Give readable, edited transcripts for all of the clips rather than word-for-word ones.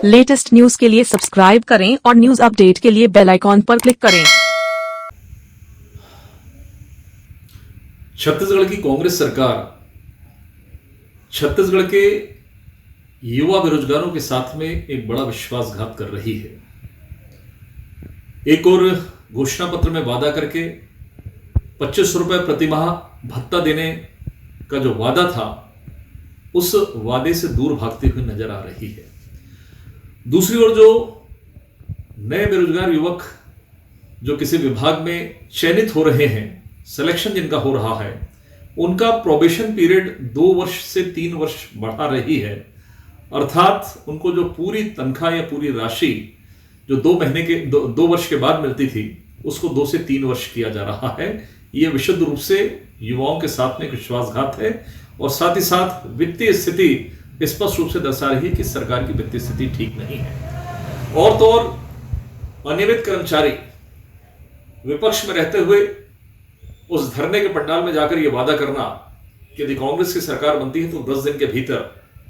Latest news के लिए subscribe करें और न्यूज अपडेट के लिए बेल आइकॉन पर क्लिक करें। छत्तीसगढ़ की कांग्रेस सरकार छत्तीसगढ़ के युवा बेरोजगारों के साथ में एक बड़ा विश्वासघात कर रही है। एक और घोषणा पत्र में वादा करके 2500 रुपए प्रति माह भत्ता देने का जो वादा था, उस वादे से दूर भागते हुए नजर आ रही है। दूसरी ओर जो नए बेरोजगार युवक जो किसी विभाग में चयनित हो रहे हैं, सिलेक्शन जिनका हो रहा है, उनका प्रोबेशन पीरियड 2 वर्ष से 3 वर्ष बढ़ा रही है। अर्थात उनको जो पूरी तनख्वाह या पूरी राशि जो 2 वर्ष के बाद मिलती थी, उसको 2 से 3 वर्ष किया जा रहा है। यह विशुद्ध रूप से युवाओं के साथ में एक विश्वासघात है और साथ ही साथ वित्तीय स्थिति स्पष्ट रूप से दर्शा रही है कि सरकार की वित्तीय स्थिति ठीक नहीं है। और तो और अनियमित कर्मचारी विपक्ष में रहते हुए उस धरने के पंडाल में जाकर यह वादा करना कि यदि कांग्रेस की सरकार बनती है तो 10 दिन के भीतर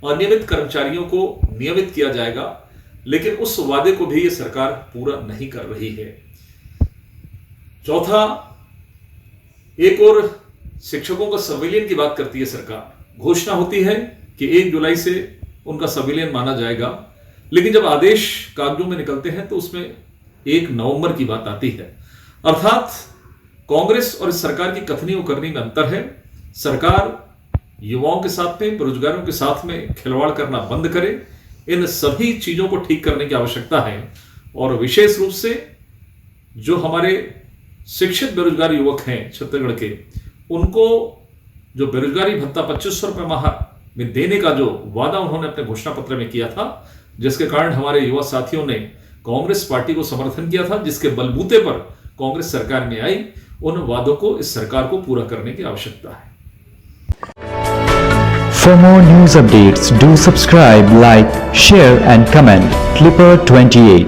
अनियमित कर्मचारियों को नियमित किया जाएगा, लेकिन उस वादे को भी यह सरकार पूरा नहीं कर रही है। चौथा, एक और शिक्षकों का संविलियन की बात करती है सरकार। घोषणा होती है कि 1 जुलाई से उनका संविलियन माना जाएगा, लेकिन जब आदेश कागजों में निकलते हैं तो उसमें 1 नवंबर की बात आती है। अर्थात कांग्रेस और इस सरकार की कथनी और करनी में अंतर है। सरकार युवाओं के साथ में, बेरोजगारों के साथ में खिलवाड़ करना बंद करे। इन सभी चीजों को ठीक करने की आवश्यकता है और विशेष रूप से जो हमारे शिक्षित बेरोजगार युवक हैं छत्तीसगढ़ के, उनको जो बेरोजगारी भत्ता 2500 रुपए माह में देने का जो वादा उन्होंने अपने घोषणा पत्र में किया था, जिसके कारण हमारे युवा साथियों ने कांग्रेस पार्टी को समर्थन किया था, जिसके बलबूते पर कांग्रेस सरकार में आई, उन वादों को इस सरकार को पूरा करने की आवश्यकता है। For more news updates, do subscribe, like, share and comment. Clipper 28